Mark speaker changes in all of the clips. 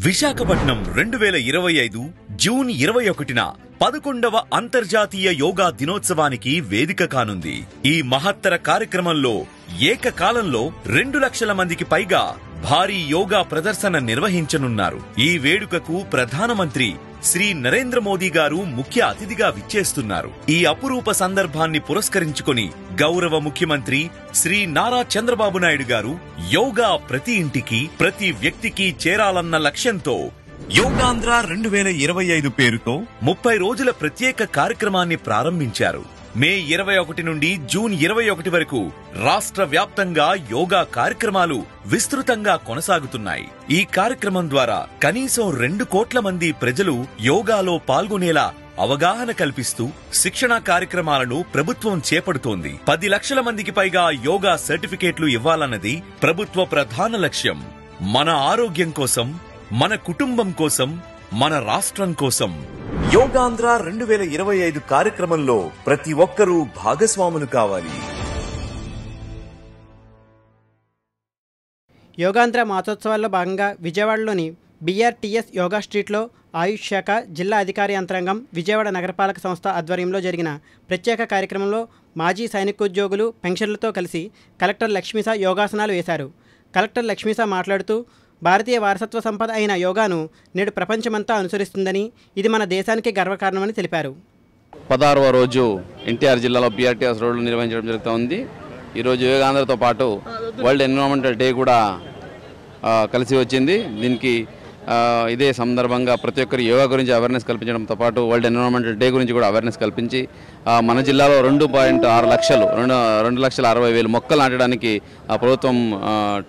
Speaker 1: Visakhapatnam 2025 June 21న 11వ అంతర్జాతీయ యోగా దినోత్సవానికి వేదిక కానుంది. ఈ మహత్తర కార్యక్రమంలో ఏకకాలంలో 2 లక్షల మందికి పైగా భారీ యోగా ప్రదర్శన నిర్వహించనున్నారు. ఈ వేడుకకు ప్రధానమంత్రి శ్రీ నరేంద్ర మోదీ గారు ముఖ్య అతిథిగా విచ్చేస్తున్నారు. ఈ అపురూప సందర్భాన్ని పురస్కరించుకొని గౌరవ ముఖ్యమంత్రి శ్రీ నారా చంద్రబాబు నాయుడు గారు యోగా ప్రతి ఇంటికి, ప్రతి వ్యక్తికి చేరాలన్న లక్ష్యంతో యోగాంధ్ర 2025 పేరుతో 30 రోజుల ప్రత్యేక కార్యక్రమాన్ని ప్రారంభించారు. మే 21 నుండి జూన్ 21 వరకు రాష్ట్ర వ్యాప్తంగా యోగా కార్యక్రమాలు విస్తృతంగా కొనసాగుతున్నాయి. ఈ కార్యక్రమం ద్వారా కనీసం 2 కోట్ల మంది ప్రజలు యోగాలో పాల్గొనేలా అవగాహన కల్పిస్తూ శిక్షణా కార్యక్రమాలను ప్రభుత్వం చేపడుతోంది. 10 లక్షల మందికి పైగా యోగా సర్టిఫికేట్లు ఇవ్వాలన్నది ప్రభుత్వ ప్రధాన లక్ష్యం. మన ఆరోగ్యం కోసం, మన కుటుంబం కోసం, మన రాష్ట్రం కోసం యోగాంధ్ర 2025 కార్యక్రమంలో ప్రతి ఒక్కరూ భాగస్వాములు కావాలి.
Speaker 2: యోగాంధ్ర మాసోత్సవాల్లో భాగంగా విజయవాడలోని BRTS యోగా స్ట్రీట్లో ఆయుష్ శాఖ జిల్లా అధికారి యంత్రాంగం, విజయవాడ నగరపాలక సంస్థ ఆధ్వర్యంలో జరిగిన ప్రత్యేక కార్యక్రమంలో మాజీ సైనికోద్యోగులు పెన్షన్లతో కలిసి కలెక్టర్ లక్ష్మీసా యోగాసనాలు వేశారు. కలెక్టర్ లక్ష్మీసా మాట్లాడుతూ భారతీయ వారసత్వ సంపద అయిన యోగాను నేడు ప్రపంచమంతా అనుసరిస్తుందని, ఇది మన దేశానికి గర్వకారణమని తెలిపారు.
Speaker 3: 16వ రోజు ఎన్టీఆర్ జిల్లాలో BRTS రోడ్లు నిర్వహించడం జరుగుతూ ఉంది. ఈరోజు యోగాంధ్రతో పాటు వరల్డ్ ఎన్విరాన్మెంటల్ డే కూడా కలిసి వచ్చింది. దీనికి ఇదే సందర్భంగా ప్రతి ఒక్కరు యోగా గురించి అవేర్నెస్ కల్పించడంతో పాటు వరల్డ్ ఎన్విరాన్మెంటల్ డే గురించి కూడా అవేర్నెస్ కల్పించి మన జిల్లాలో 2.6 లక్షలు 2,60,000 మొక్కలు నాటడానికి ప్రభుత్వం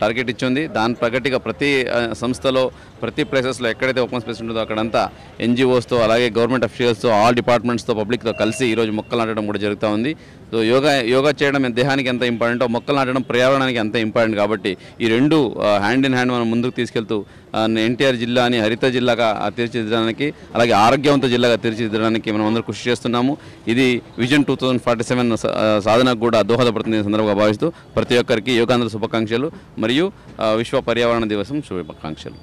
Speaker 3: టార్గెట్ ఇచ్చింది. దాని ప్రగతిగా ప్రతి సంస్థలో, ప్రతి ప్లేసెస్లో ఎక్కడైతే ఓపెన్ స్పేస్ ఉంటుందో అక్కడంతా NGOస్తో, అలాగే గవర్నమెంట్ అఫీషియల్స్తో, ఆల్ డిపార్ట్మెంట్స్తో, పబ్లిక్తో కలిసి ఈరోజు మొక్కలు నాటడం కూడా జరుగుతూ ఉంది. సో యోగా చేయడం దేహానికి ఎంత ఇంపార్టెంటో మొక్కలు నాటడం పర్యావరణానికి ఎంత ఇంపార్టెంట్. కాబట్టి ఈ రెండు హ్యాండ్ ఇన్ హ్యాండ్ మనం ముందుకు తీసుకెళ్తూ ఎన్టీఆర్ జిల్లాని హరిత జిల్లాగా తీర్చిదిద్దడానికి, అలాగే ఆరోగ్యవంత జిల్లాగా తీర్చిదిద్దడానికి మనం అందరూ కృషి చేస్తున్నాము. ఇది విజన్ 2047 సాధనకు కూడా దోహదపడుతుంది సందర్భంగా భావిస్తూ ప్రతి ఒక్కరికి యోగాంధ్ర శుభాకాంక్షలు మరియు విశ్వ పర్యావరణ దివసం శుభాకాంక్షలు.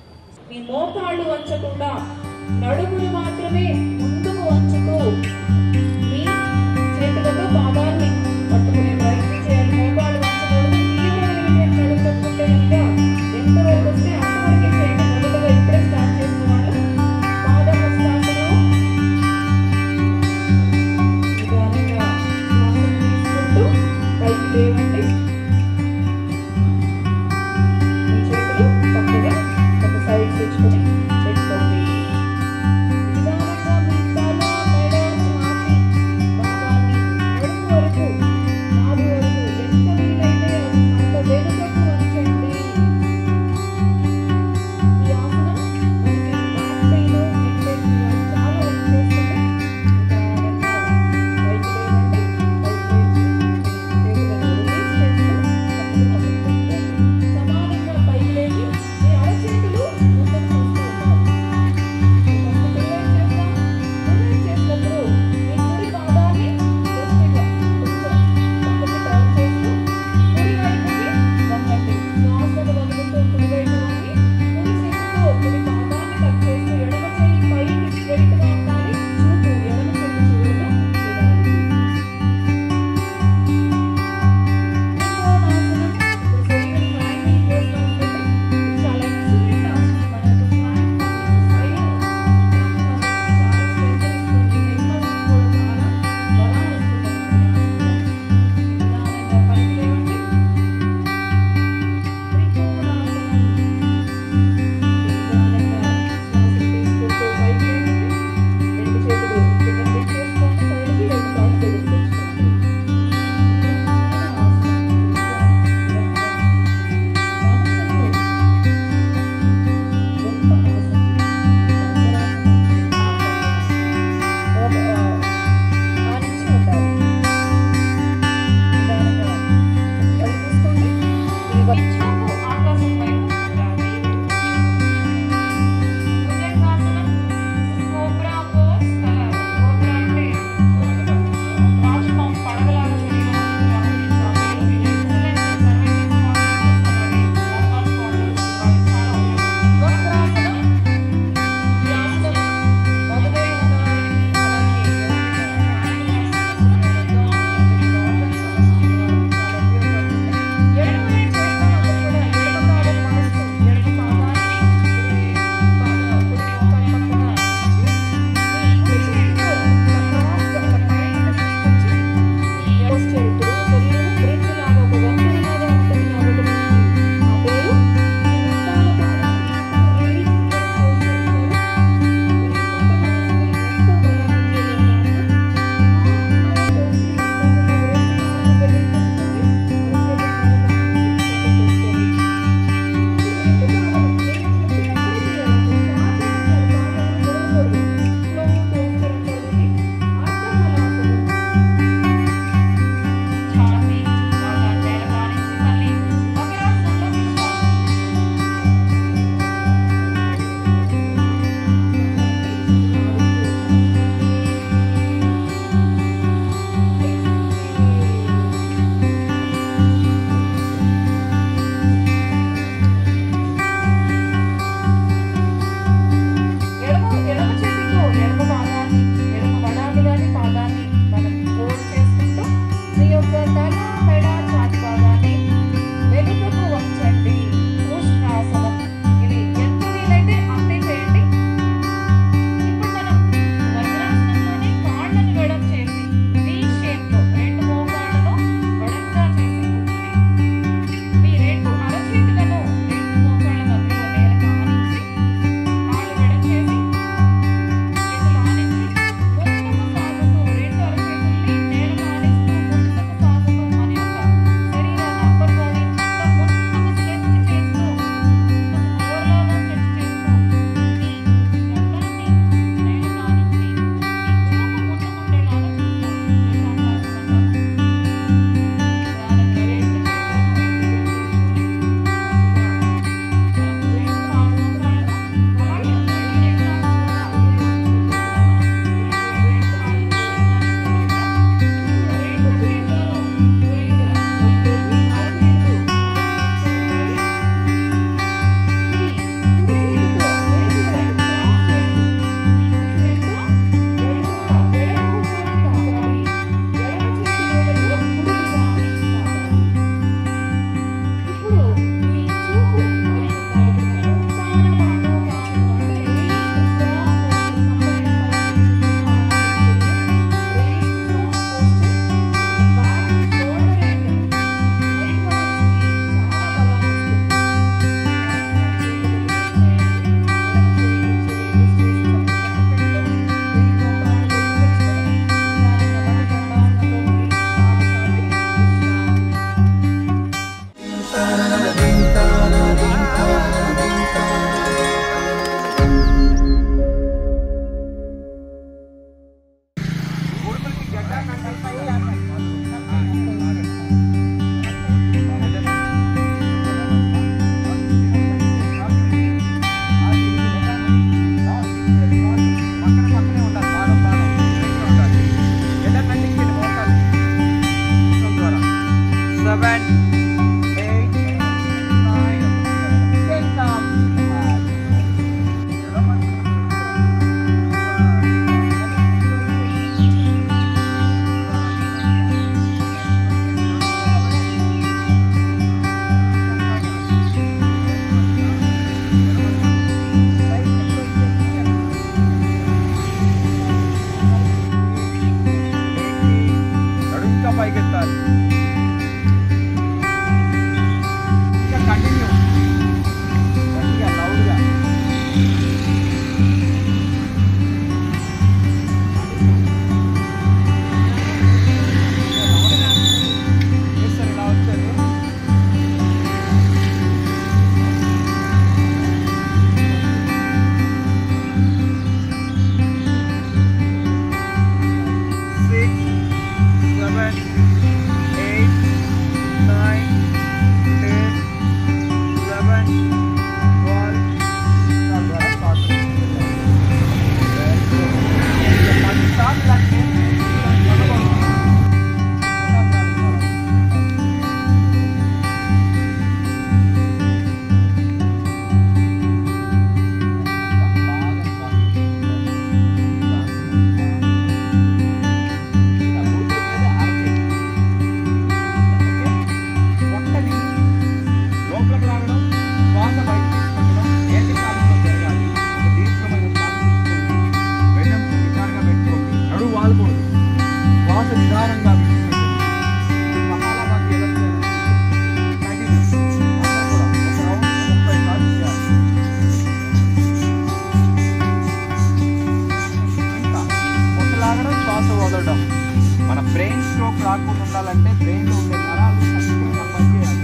Speaker 4: మన బ్రెయిన్ స్ట్రోక్ రాకుండా ఉండాలంటే బ్రెయిన్లో ఉండే నరాలు సక్రమంగా పనిచేయాలి.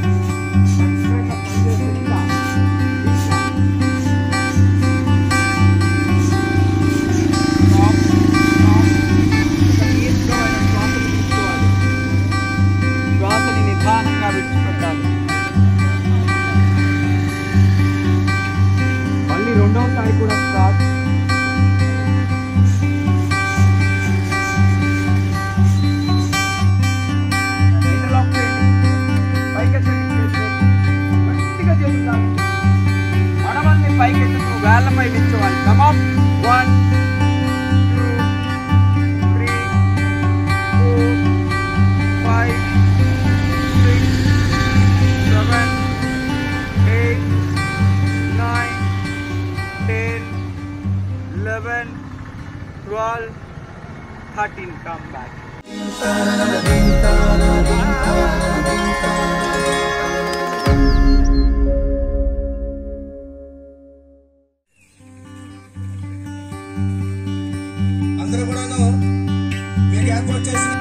Speaker 4: సక్రమంగా పనిచేస్తే ఇంకా దీర్ఘమైన శ్వాసను తీసుకోవాలి. శ్వాసని నిదానంగా విడిచిపెట్టాలి. మళ్ళీ రెండవసారి కూడా స్టార్ట్. పైకెత్తుకు వేళ్ళపై నిల్చోవాలి. Come on 1 2 3 4 5 6 7 8 9 10 11 12 13. Come back.
Speaker 5: అందరూ కూడాను మీకు ఏర్పాటు చేసిన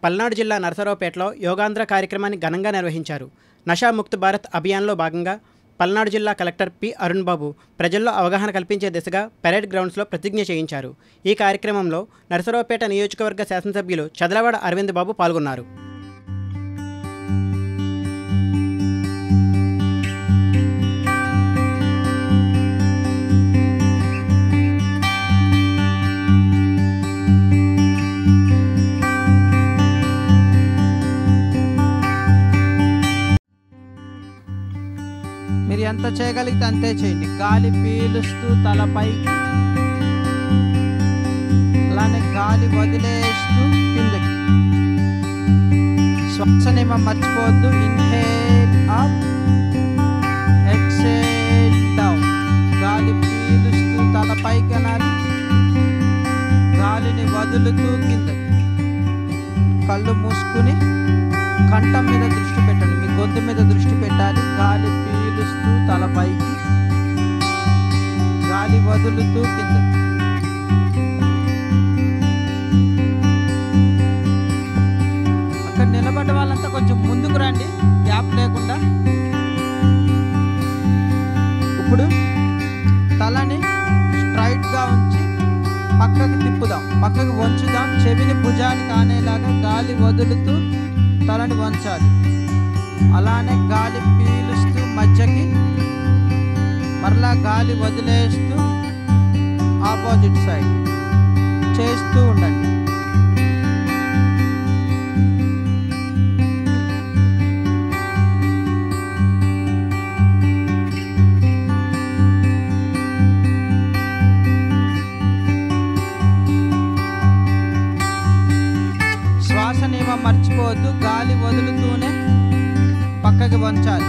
Speaker 2: పల్నాడు జిల్లా నరసరావుపేటలో యోగాంధ్ర కార్యక్రమాన్ని ఘనంగా నిర్వహించారు. నషాముక్త్ భారత్ అభియాన్లో భాగంగా పల్నాడు జిల్లా కలెక్టర్ పి అరుణ్ బాబు ప్రజల్లో అవగాహన కల్పించే దిశగా పెరేడ్ గ్రౌండ్స్లో ప్రతిజ్ఞ చేయించారు. ఈ కార్యక్రమంలో నరసరావుపేట నియోజకవర్గ శాసనసభ్యులు చదలవాడ అరవింద్ బాబు పాల్గొన్నారు.
Speaker 4: మీరు ఎంత చేయగలిగితే అంతే చేయండి. గాలి పీలుస్తూ తలపైకి, అలానే గాలి వదిలేస్తూ కిందకి. శ్వాస నియమం మర్చిపోవద్దు. Inhale up, exhale down. గాలి పీలుస్తూ తలపైకి అనాలి, గాలిని వదులుతూ కిందకి. కళ్ళు మూసుకుని కంఠం మీద దృష్టి పెట్టండి, మీ గొంతు మీద దృష్టి పెట్టాలి. గాలి పీలుస్తూ తలపైకి, గాలి వదులుతూ కింద. అక్కడ నిలబడ్డ వాళ్ళంతా కొంచెం ముందుకు రండి, గ్యాప్ లేకుండా. ఇప్పుడు తలని స్ట్రైట్గా ఉంచి పక్కకి తిప్పుదాం, పక్కకి వంచుదాం. చెవిని భుజానికి ఆనేలాగా గాలి వదులుతూ తలని వంచాలి. అలానే గాలి పీలుస్తూ మధ్యకి, మరలా గాలి వదిలేస్తూ ఆపోజిట్ సైడ్ చేస్తూ ఉండండి. శ్వాస నియమం మర్చిపోవద్దు. గాలి వదులుతూనే పక్కకి వంచాలి.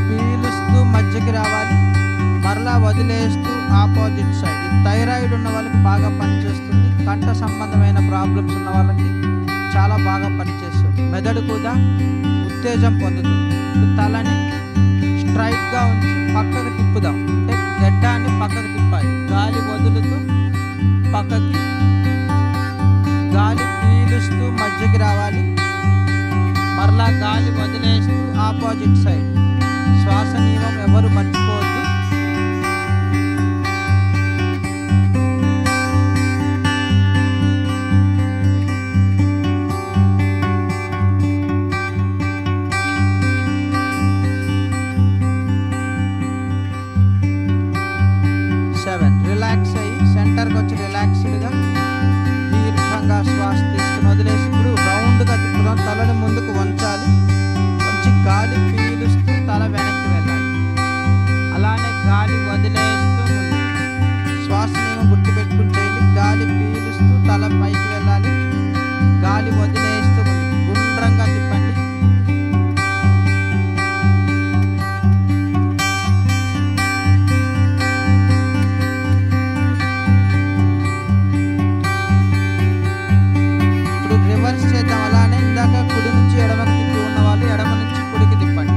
Speaker 4: పీలుస్తూ మధ్యకి రావాలి, మరలా వదిలేస్తూ ఆపోజిట్ సైడ్. థైరాయిడ్ ఉన్న వాళ్ళకి బాగా పనిచేస్తుంది. కంఠ సంబంధమైన ప్రాబ్లమ్స్ ఉన్న వాళ్ళకి చాలా బాగా పనిచేస్తుంది. మెదడు కూడా ఉత్తేజం పొందుతుంది. తలని స్ట్రైట్గా ఉంచి పక్కకి తిప్పుదాం, అంటే గడ్డాన్ని పక్కకి తిప్పాలి. గాలి వదులుతూ పక్కకి, గాలి పీలుస్తూ మధ్యకి రావాలి, మరలా గాలి వదిలేస్తూ ఆపోజిట్ సైడ్. శ్వాస నియమం ఎవరు మర్చిపోవద్దు. రిలాక్స్ అయ్యి సెంటర్కి వచ్చి రిలాక్స్డ్గా దీర్ఘంగా శ్వాస తీసుకుని వదిలేసి ఇప్పుడు రౌండ్గా తిప్పుదాం. తలని ముందుకు వంచాలి, వంచి గాలి పీలుస్తూ తల వెనక్కి వెళ్ళాలి. అలానే గాలి వదిలేస్తూ శ్వాస నియమం గుర్తుపెట్టుకుని చేయండి. గాలి పీలుస్తూ తల పైకి వెళ్ళాలి, గాలి వదిలేస్తూ గుండ్రంగా తిప్పండి. రివర్స్ చేద్దాం. అలానే ఇందాక కుడి నుంచి ఎడమకి తిప్పి ఉన్న వాళ్ళు ఎడమ నుంచి కుడికి తిప్పండి.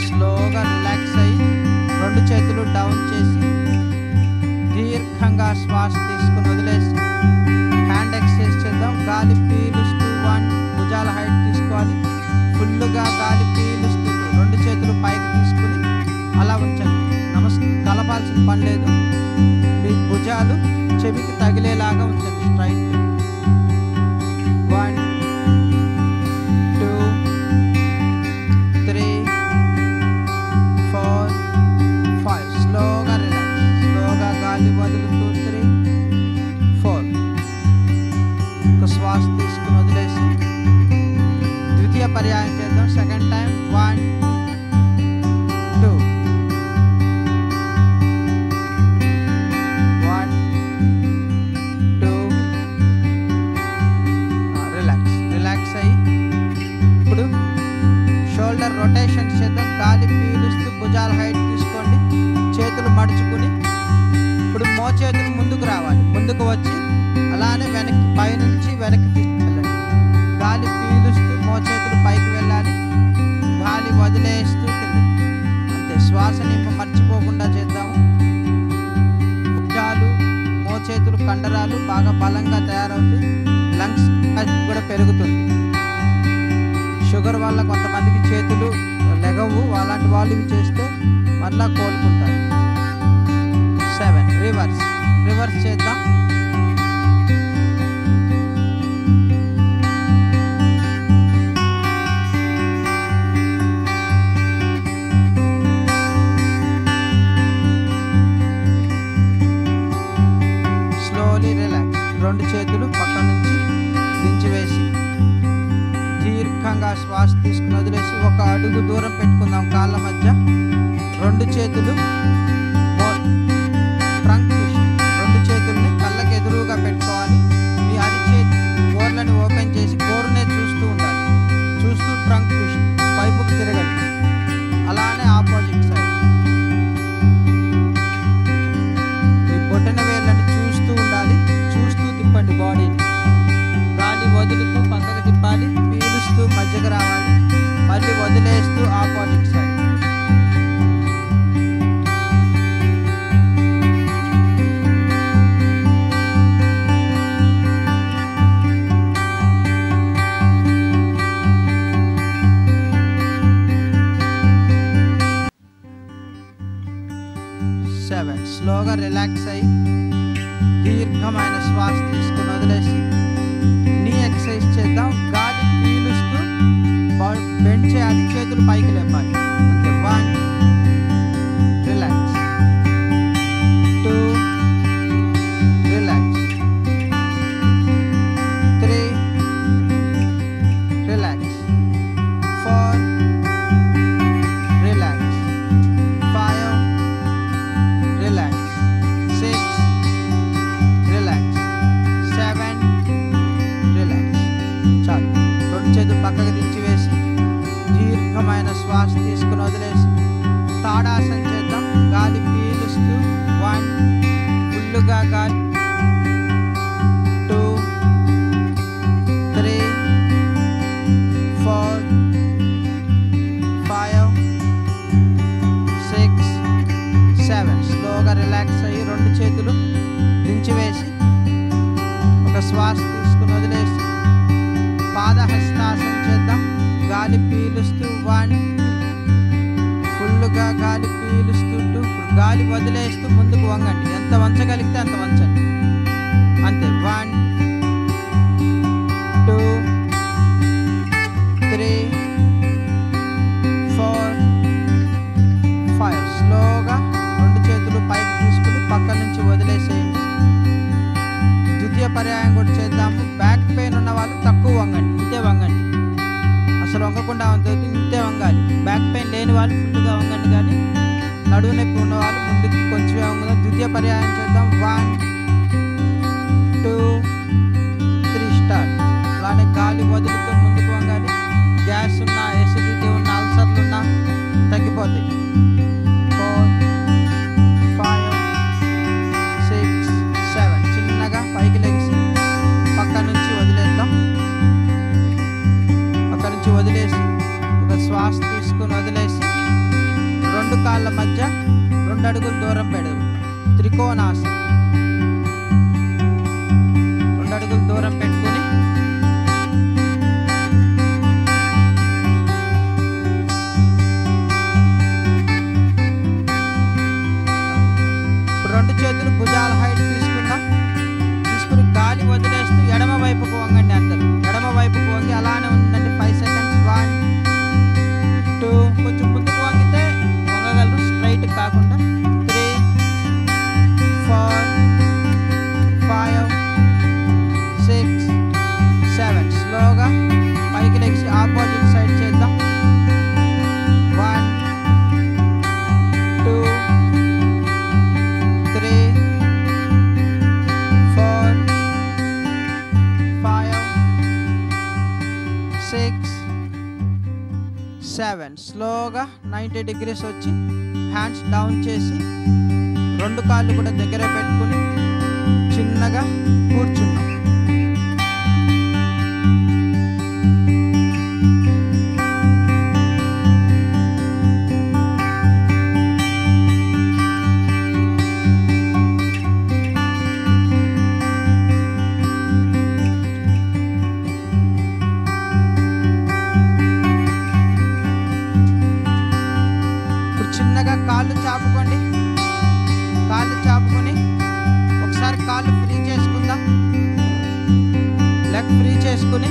Speaker 4: స్లోగా రిలాక్స్ అయ్యి రెండు చేతులు డౌన్ చేసి దీర్ఘంగా శ్వాస తీసుకుని వదిలేసి హ్యాండ్ ఎక్సర్సైజ్ చేద్దాం. గాలి పీలుస్తూ భుజాల హైట్ తీసుకోవాలి. ఫుల్గా గాలి పీలుస్తూ రెండు చేతులు పైకి తీసుకుని అలా ఉంచండి. కలపాల్సిన పని లేదు. మీ భుజాలు చెవికి తగిలేలాగా ఉంచండి స్ట్రైట్. 1 2 3 4 5. స్లోగా రిలాక్స్, స్లోగా గాలి వదులుతూ 3 4. ఒక శ్వాస తీసుకుని వదిలేసి ద్వితీయ పర్యాయం చేద్దాం. Second time 1 2 1 2. రిలాక్స్ అయ్యి ఇప్పుడు షోల్డర్ రొటేషన్ చేద్దాం. గాలి పీలుస్తూ భుజాల హైట్ తీసుకోండి, చేతులు మడుచుకుని ఇప్పుడు మోచేతులు ముందుకు రావాలి. ముందుకు వచ్చి అలానే వెనక్కి, పైనుంచి వెనక్కి తీసుకెళ్ళండి. గాలి పీలుస్తూ మోచేతులు పైకి వెళ్ళాలి, శ్వాస నింప మర్చిపోకుండా చేద్దాము. భుజాలు, మోచేతులు, కండరాలు బాగా బలంగా తయారవుతాయి. లంగ్స్ కూడా పెరుగుతుంది. షుగర్ వల్ల కొంతమందికి చేతులు లెగవు, అలాంటి వాళ్ళు ఇవి చేస్తే మళ్ళా కోలుకుంటారు. 7 రివర్స్ చేద్దాం. Slowly relax. 2 చేతులు పక్క నుంచి దించివేసి దీర్ఘంగా శ్వాస తీసుకుని వదిలేసి 1 అడుగు దూరం పెట్టుకుందాం కాళ్ళ మధ్య. 2 చేతులు ట్రంక్ ట్విస్ట్. 2 చేతుల్ని కళ్ళకి ఎదురుగా పెట్టుకోవాలి. మీ అరిచేతి గోర్లని ఓపెన్ చేసి గోరునే చూస్తూ ఉండాలి. చూస్తూ ట్రంక్ ట్విస్ట్ పైపుకి తిరగండి. అలానే ఆపోజిట్ సైడ్ మీ బొటన వేళ్ళని చూస్తూ ఉండాలి. చూస్తూ తిప్పండి బాడీని. గాలి వదులుతూ పక్కకు తిప్పాలి. పీలుస్తూ మధ్యకు రావాలి. మళ్ళీ వదిలేస్తూ ఆపోజిట్ సైడ్. స్లోగా రిలాక్స్ అయ్యి దీర్ఘమైన శ్వాస తీసుకుని వదిలేసి నీ ఎక్సర్సైజ్ చేద్దాం. గాలి పీలుస్తూ బెండ్ చేయాలి. చేతులు పైకి లేపాలి. అంతే. 1 relax, 2 relax, 3 relax, 4 relax, 5 relax, 6 relax, 7 relax. చాలు. 2 చేతులు పక్కకు దించి వేసి దీర్ఘమైన శ్వాస తీసుకుని వదిలేసి తాడాసన చేద్దాం. గాలి పీలుస్తూ 1 ఫుల్లుగా గాలి, 2 3 4 5 6 7. స్లోగా రిలాక్స్ అయ్యి 2 చేతులు దించి వేసి 1 శ్వాస తీసుకుని వదిలేసి పాదహస్తాసన చేద్దాం. గాలి పీలుస్తూ 1 ఫుల్లుగా గాలి పీలుస్తూ 2. గాలి వదిలేస్తూ ముందుకు వంగండి. ఎంత వంచగలిగితే అంత వంచండి. అంతే. 1 2 3 4 5. స్లోగా 2 చేతులు పైకి తీసుకుని పక్క నుంచి వదిలేసేయండి. ద్వితీయ పర్యాయం కూడా చేద్దాము. బ్యాక్ పెయిన్ ఉన్న వాళ్ళు తక్కువ వంగండి. ఇంతే వంగండి. అసలు వంగకుండా ఉంటుంది. ఇంతే వంగాలి. బ్యాక్ పెయిన్ లేని వాళ్ళు ఫుల్గా వంగండి. కానీ నడువు నొప్పి ఉన్న వాళ్ళు ముందుకు కొంచెమే వంగుదాం. ద్వితీయ పర్యాయం చేద్దాం. 1 2 3 స్టార్ట్. అలానే గాలి వదులుతూ ముందుకు వంగాలి. గ్యాస్ ఉన్నా, ఎసిడిటీ ఉన్న, అల్సర్లు ఉన్నా తగ్గిపోతాయి. 4 5 6 7. చిన్నగా పైకి లెగిసి పక్క నుంచి వదిలేద్దాం. పక్క నుంచి వదిలేసి 1 శ్వాస తీసుకుని వదిలేసి 2 కాళ్ళ మధ్య 2 అడుగులు దూరం పెడదాం. త్రికోణాసనం. 2 అడుగులు దూరం పెట్టుకుని రెండు చేతులు భుజాల హైట్ తీసుకుని గాలి వదిలేస్తూ ఎడమ వైపుకు వంగండి. అందరూ ఎడమ వైపుకు వంగి అలానే ఉండండి. 5 సెకండ్స్. 1 2. కొంచెం ముందుకు వంగితే వంగగలరు, స్ట్రైట్ కాకుండా. 3 4 5 6 7. స్లోగా పైకి లెగిసి ఆపోజిట్ సైడ్ చేద్దాం. 1 2 3 4 5 6 7. స్లోగా 90 degrees వచ్చి హ్యాండ్స్ డౌన్ చేసి 2 కాళ్ళు కూడా దగ్గర పెట్టుకుని చిన్నగా కూర్చున్నాం. చాపుకోండి. కాళ్ళు చాపుకొని ఒకసారి కాళ్ళు ఫ్రీ చేసుకుందాం. లెగ్ ఫ్రీ చేసుకుని